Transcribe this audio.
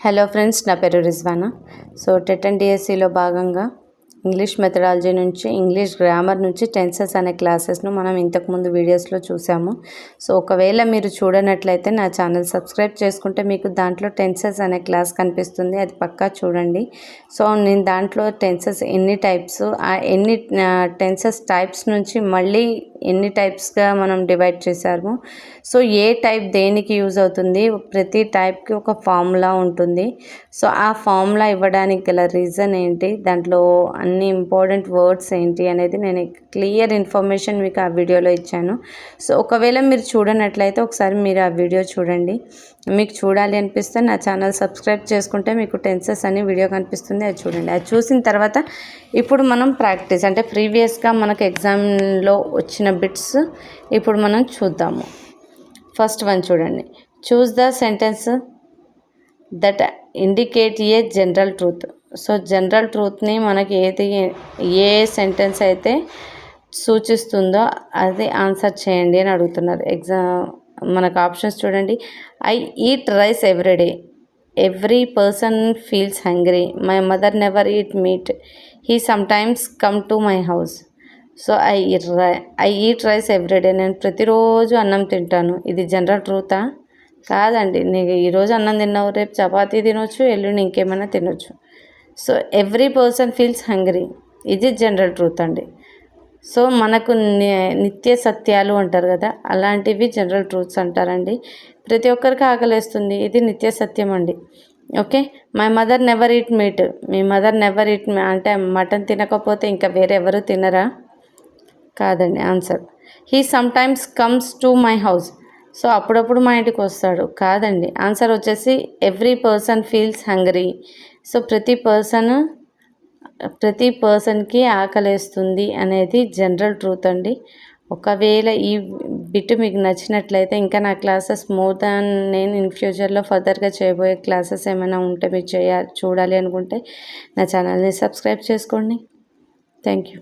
Hello friends, నా పేరు Rizwana. So TET and డిఎస్సిలో భాగంగా ఇంగ్లీష్ మెథడాలజీ నుంచి ఇంగ్లీష్ గ్రామర్ నుంచి టెన్సెస్ అనే క్లాసెస్ను మనం ఇంతకుముందు వీడియోస్లో చూసాము. సో ఒకవేళ మీరు చూడనట్లయితే నా ఛానల్ సబ్స్క్రైబ్ చేసుకుంటే మీకు దాంట్లో టెన్సెస్ అనే క్లాస్ కనిపిస్తుంది, అది పక్కా చూడండి. సో నేను దాంట్లో టెన్సెస్ ఎన్ని టైప్స్, ఎన్ని టెన్సెస్ టైప్స్ నుంచి మళ్ళీ ఎన్ని టైప్స్గా మనం డివైడ్ చేశాము, సో ఏ టైప్ దేనికి యూజ్ అవుతుంది, ప్రతి టైప్కి ఒక ఫార్ములా ఉంటుంది. సో ఆ ఫార్ములా ఇవ్వడానికి గల రీజన్ ఏంటి, దాంట్లో అన్ని ఇంపార్టెంట్ వర్డ్స్ ఏంటి అనేది నేను క్లియర్ ఇన్ఫర్మేషన్ మీకు ఆ వీడియోలో ఇచ్చాను. సో ఒకవేళ మీరు చూడనట్లయితే ఒకసారి మీరు ఆ వీడియో చూడండి. మీకు చూడాలి అనిపిస్తే నా ఛానల్ సబ్స్క్రైబ్ చేసుకుంటే మీకు టెన్సెస్ అని వీడియో కనిపిస్తుంది, అది చూడండి. అది చూసిన తర్వాత ఇప్పుడు మనం ప్రాక్టీస్ అంటే ప్రీవియస్గా మనకు ఎగ్జామ్లో వచ్చిన బిట్స్ ఇప్పుడు మనం చూద్దాము. ఫస్ట్ వన్ చూడండి. Choose the sentence that indicate a general truth. So general ట్రూత్ని మనకి ఏ సెంటెన్స్ అయితే సూచిస్తుందో అది ఆన్సర్ చేయండి అని అడుగుతున్నారు. మనకు ఆప్షన్స్ చూడండి. I eat rice everyday, every person feels hungry, my mother never eat meat, he sometimes come to my house. So I eat rice everyday, నేను ప్రతిరోజు అన్నం తింటాను. ఇది జనరల్ ట్రూతా? కాదండి. నీకు ఈరోజు అన్నం తిన్నావు, రేపు చపాతీ తినొచ్చు, ఎల్లుండి ఇంకేమైనా తినొచ్చు. So every person feels hungry, ఇది జనరల్ ట్రూత్ అండి. సో మనకు నిత్య సత్యాలు అంటారు కదా, అలాంటివి జనరల్ ట్రూత్స్ అంటారండి. ప్రతి ఒక్కరికి ఆకలేస్తుంది, ఇది నిత్య సత్యం అండి. Okay. My mother never eat meat, me mother never eat అంటే మటన్ తినకపోతే ఇంకా వేరే ఎవరు తినరా? కాదండి answer. He sometimes comes to my house, so అప్పుడప్పుడు మా ఇంటికి వస్తాడు. కాదండి ఆన్సర్ వచ్చేసి every person feels hungry. So ప్రతి పర్సన్కి ఆకలేస్తుంది అనేది జనరల్ ట్రూత్ అండి. ఒకవేళ ఈ బిట్ మీకు నచ్చినట్లయితే ఇంకా నా క్లాసెస్ మోర్ దాన్ నేను ఇన్ ఫ్యూచర్లో ఫర్దర్గా చేయబోయే క్లాసెస్ ఏమైనా ఉంటే మీరు చూడాలి అనుకుంటే నా ఛానల్ని సబ్స్క్రైబ్ చేసుకోండి. Thank you.